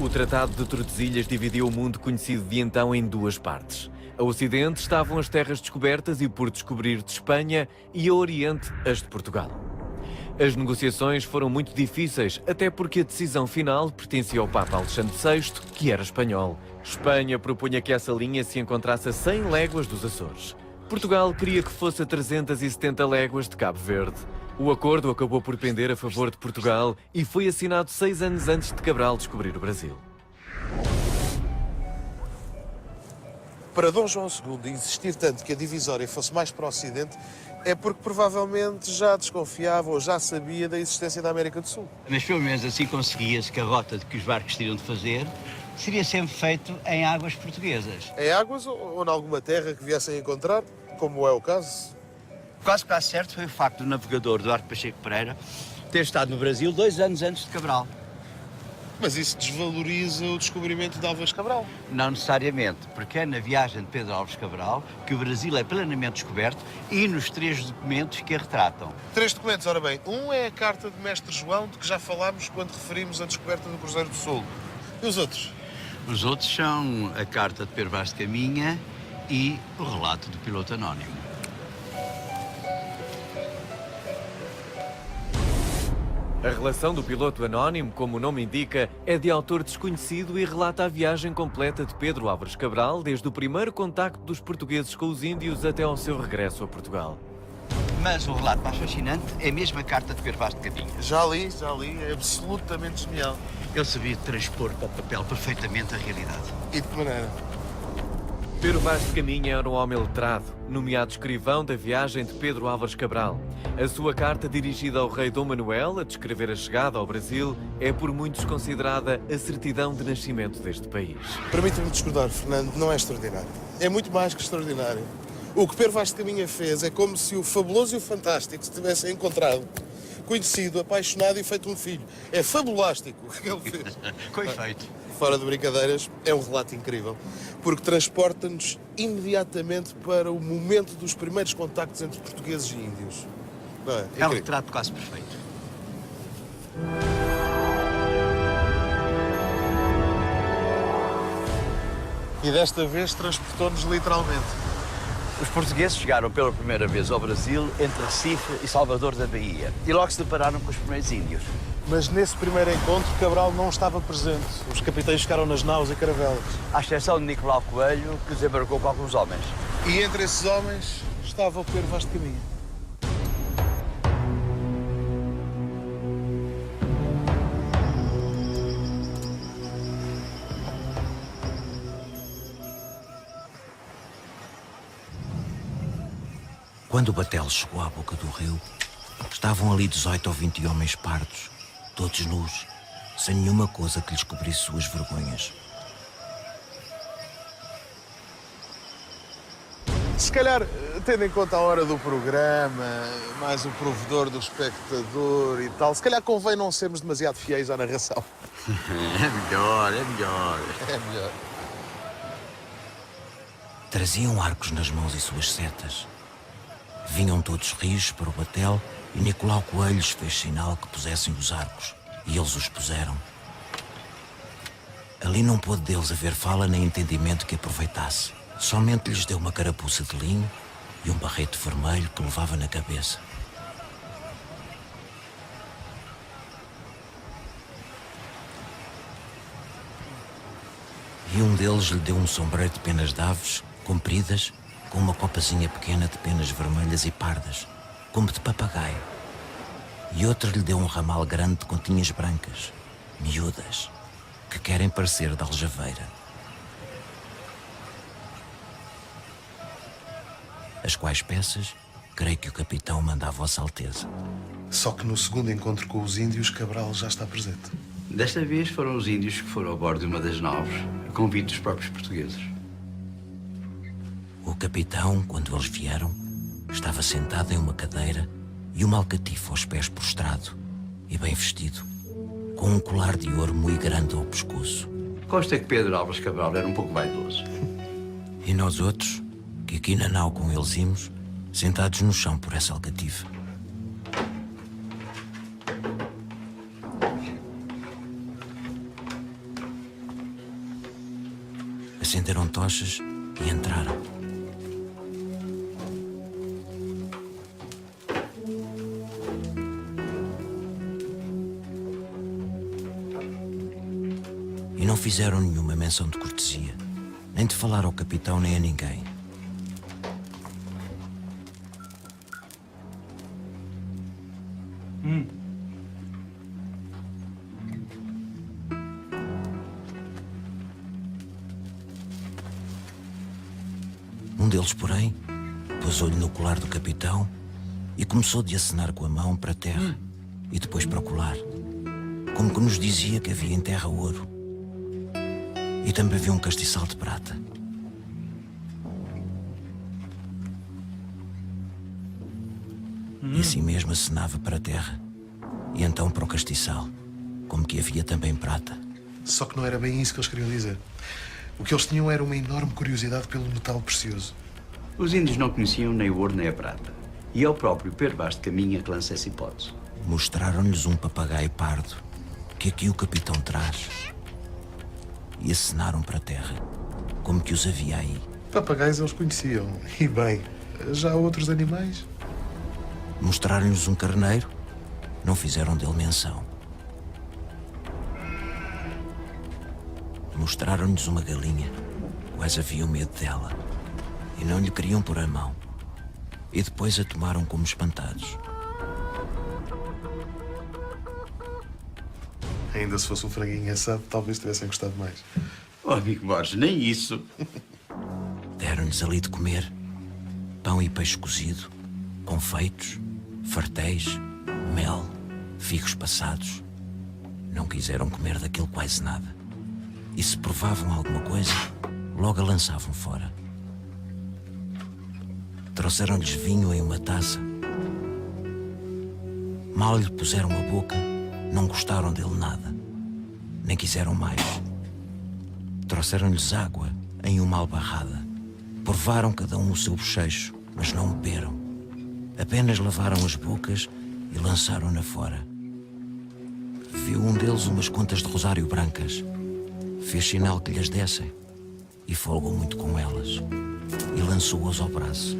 O Tratado de Tordesilhas dividiu o mundo conhecido de então em duas partes. A Ocidente estavam as terras descobertas e por descobrir de Espanha e a Oriente as de Portugal. As negociações foram muito difíceis, até porque a decisão final pertencia ao Papa Alexandre VI, que era espanhol. Espanha propunha que essa linha se encontrasse a 100 léguas dos Açores. Portugal queria que fosse a 370 léguas de Cabo Verde. O acordo acabou por pender a favor de Portugal e foi assinado 6 anos antes de Cabral descobrir o Brasil. Para Dom João II insistir tanto que a divisória fosse mais para o Ocidente é porque provavelmente já desconfiava ou já sabia da existência da América do Sul. Mas pelo menos assim conseguia-se que a rota de que os barcos teriam de fazer seria sempre feito em águas portuguesas. Em águas ou em alguma terra que viessem a encontrar, como é o caso? Quase certo foi o facto do navegador Duarte Pacheco Pereira ter estado no Brasil 2 anos antes de Cabral. Mas isso desvaloriza o descobrimento de Álvares Cabral. Não necessariamente, porque é na viagem de Pedro Álvares Cabral que o Brasil é plenamente descoberto e nos 3 documentos que a retratam. 3 documentos, ora bem. Um é a carta de Mestre João, de que já falámos quando referimos a descoberta do Cruzeiro do Sul. E os outros? Os outros são a carta de Pedro Vaz de Caminha e o relato do piloto anónimo. A relação do piloto anónimo, como o nome indica, é de autor desconhecido e relata a viagem completa de Pedro Álvares Cabral, desde o primeiro contacto dos portugueses com os índios até ao seu regresso a Portugal. Mas o relato mais fascinante é mesmo a carta de Pedro Vaz de Caminha. Já li, é absolutamente genial. Ele sabia transpor para o papel perfeitamente a realidade. E de que maneira? Pedro Vaz de Caminha era um homem letrado, nomeado escrivão da viagem de Pedro Álvares Cabral. A sua carta dirigida ao rei Dom Manuel, a descrever a chegada ao Brasil, é por muitos considerada a certidão de nascimento deste país. Permita-me discordar, Fernando, não é extraordinário. É muito mais que extraordinário. O que Pedro Vaz de Caminha fez é como se o fabuloso e o fantástico se tivessem encontrado, conhecido, apaixonado e feito um filho. É fabulástico o que ele fez. Com efeito. Fora de brincadeiras, é um relato incrível, porque transporta-nos imediatamente para o momento dos primeiros contactos entre portugueses e índios. Não é? É um retrato quase perfeito. E desta vez transportou-nos literalmente. Os portugueses chegaram pela primeira vez ao Brasil entre Recife e Salvador da Bahia e logo se depararam com os primeiros índios. Mas nesse primeiro encontro, Cabral não estava presente. Os capitães ficaram nas naus e caravelas. À exceção de Nicolau Coelho, que desembarcou com alguns homens. E entre esses homens estava o Pedro Vaz de Caminha. Quando o batel chegou à boca do rio, estavam ali 18 ou 20 homens pardos, todos nus, sem nenhuma coisa que lhes cobrisse suas vergonhas. Se calhar, tendo em conta a hora do programa, mais o provedor do espectador e tal, se calhar convém não sermos demasiado fiéis à narração. É melhor. É melhor. Traziam arcos nas mãos e suas setas. Vinham todos rios para o batel e Nicolau Coelho lhes fez sinal que pusessem os arcos. E eles os puseram. Ali não pôde deles haver fala nem entendimento que aproveitasse. Somente lhes deu uma carapuça de linho e um barrete vermelho que levava na cabeça. E um deles lhe deu um sombreiro de penas de aves, compridas, com uma copazinha pequena de penas vermelhas e pardas, como de papagaio. E outro lhe deu um ramal grande de continhas brancas, miúdas, que querem parecer de aljaveira. As quais peças, creio que o capitão manda à Vossa Alteza. Só que no segundo encontro com os índios, Cabral já está presente. Desta vez foram os índios que foram a bordo de uma das naus, a convite dos próprios portugueses. O capitão, quando eles vieram, estava sentado em uma cadeira e uma alcatifa aos pés prostrado e bem vestido, com um colar de ouro muito grande ao pescoço. Consta que Pedro Álvares Cabral era um pouco vaidoso. E nós outros, que aqui na nau com eles íamos, sentados no chão por essa alcatifa. Acenderam tochas e entraram. E não fizeram nenhuma menção de cortesia, nem de falar ao capitão nem a ninguém. Um deles, porém, pousou-lhe no colar do capitão e começou de acenar com a mão para a terra e depois para o colar, como que nos dizia que havia em terra ouro. E também havia um castiçal de prata. E assim mesmo acenava para a terra e então para o castiçal, como que havia também prata. Só que não era bem isso que eles queriam dizer. O que eles tinham era uma enorme curiosidade pelo metal precioso. Os índios não conheciam nem o ouro nem a prata. E é o próprio Pedro Vaz de Caminha que lança essa hipótese. Mostraram-lhes um papagaio pardo que aqui o capitão traz e acenaram para a terra, como que os havia aí. Papagaios eles conheciam. E bem, já outros animais? Mostraram-lhes um carneiro, não fizeram dele menção. Mostraram-lhes uma galinha, quase haviam medo dela, e não lhe queriam pôr a mão. E depois a tomaram como espantados. Ainda se fosse um franguinho assado, talvez tivessem gostado mais. Oh, amigo Borges, nem isso. Deram-lhes ali de comer pão e peixe cozido, confeitos, fartéis, mel, figos passados. Não quiseram comer daquilo quase nada. E se provavam alguma coisa, logo a lançavam fora. Trouxeram-lhes vinho em uma taça. Mal lhe puseram a boca, não gostaram dele nada, nem quiseram mais. Trouxeram-lhes água em uma albarrada. Provaram cada um o seu bochecho, mas não beberam. Apenas lavaram as bocas e lançaram-na fora. Viu um deles umas contas de rosário brancas. Fez sinal que lhes dessem e folgou muito com elas. E lançou-as ao braço.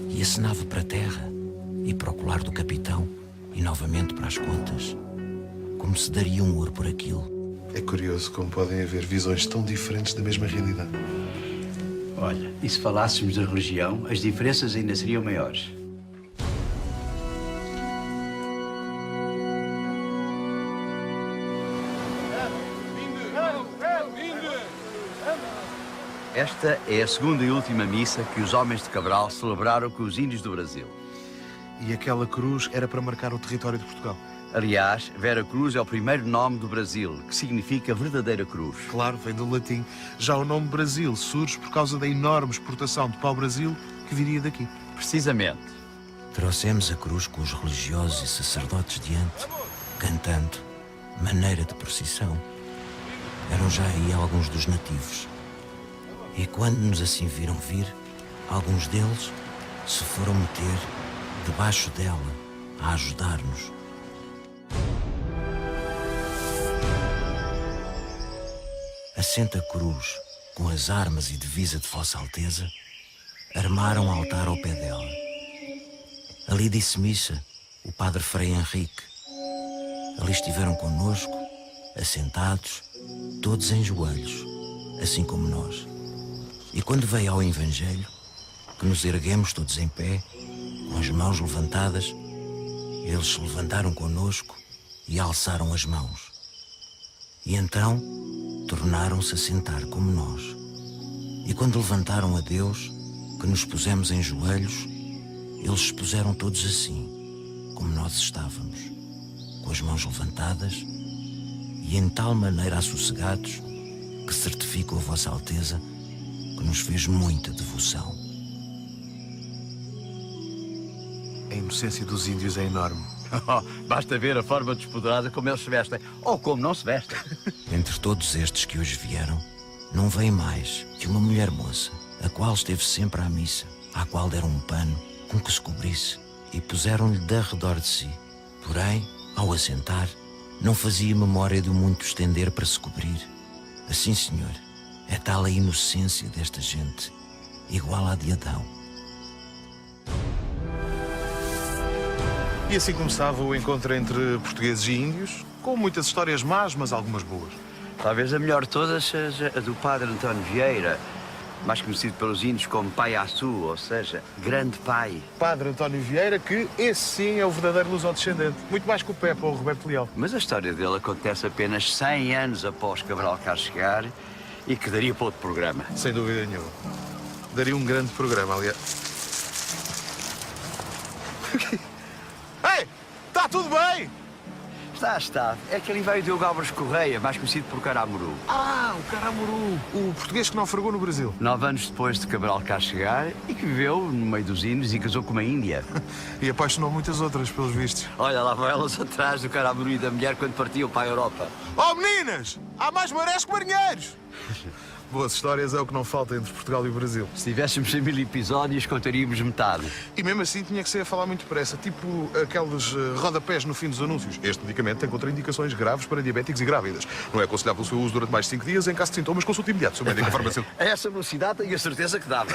E acenava para a terra e para o colar do capitão e novamente para as contas, como se daria um ouro por aquilo. É curioso como podem haver visões tão diferentes da mesma realidade. Olha, e se falássemos da religião, as diferenças ainda seriam maiores. Esta é a segunda e última missa que os homens de Cabral celebraram com os índios do Brasil. E aquela cruz era para marcar o território de Portugal. Aliás, Vera Cruz é o primeiro nome do Brasil, que significa verdadeira cruz. Claro, vem do latim. Já o nome Brasil surge por causa da enorme exportação de pau-brasil que viria daqui. Precisamente. Trouxemos a cruz com os religiosos e sacerdotes diante, cantando, maneira de procissão. Eram já aí alguns dos nativos. E quando nos assim viram vir, alguns deles se foram meter debaixo dela a ajudar-nos. Assenta a cruz, com as armas e divisa de Vossa Alteza, armaram altar ao pé dela. Ali disse missa o padre Frei Henrique. Ali estiveram connosco, assentados, todos em joelhos, assim como nós. E quando veio ao Evangelho, que nos erguemos todos em pé, com as mãos levantadas, eles se levantaram connosco e alçaram as mãos. E então tornaram-se a sentar como nós. E quando levantaram a Deus, que nos pusemos em joelhos, eles se puseram todos assim, como nós estávamos, com as mãos levantadas e em tal maneira assossegados que certifico a Vossa Alteza que nos fez muita devoção. A inocência dos índios é enorme. Basta ver a forma despoderada como eles se vestem, ou como não se vestem. Entre todos estes que hoje vieram, não veio mais que uma mulher moça, a qual esteve sempre à missa, à qual deram um pano com que se cobrisse e puseram-lhe de arredor de si. Porém, ao assentar, não fazia memória de o muito estender para se cobrir. Assim, senhor, É tal a inocência desta gente, igual à de Adão. E assim começava o encontro entre portugueses e índios, com muitas histórias más, mas algumas boas. Talvez a melhor de todas seja a do padre António Vieira, mais conhecido pelos índios como Pai Açu, ou seja, grande pai. Padre António Vieira, que esse sim é o verdadeiro lusodescendente, muito mais que o Pepe ou o Roberto Leal. Mas a história dele acontece apenas 100 anos após Cabral cá chegar e que daria para outro programa. Sem dúvida nenhuma. Daria um grande programa, aliás. Ei! Está tudo bem? Está. É que ali veio o Diogo Álvares Correia, mais conhecido por Caramuru. Ah, o Caramuru, o português que naufragou no Brasil. 9 anos depois de Cabral cá chegar e que viveu no meio dos índios e casou com uma índia. E apaixonou muitas outras, pelos vistos. Olha, lá vão elas atrás do Caramuru e da mulher quando partiam para a Europa. Oh, meninas! Há mais marés que marinheiros! Boas histórias é o que não falta entre Portugal e o Brasil. Se tivéssemos 100.000 episódios, contaríamos metade. E mesmo assim tinha que ser a falar muito depressa, tipo aqueles rodapés no fim dos anúncios. Este medicamento tem contraindicações graves para diabéticos e grávidas. Não é aconselhável o seu uso durante mais de 5 dias. Em caso de sintomas, consulte imediato o seu médico farmacêutico. A essa velocidade tenho a certeza que dava.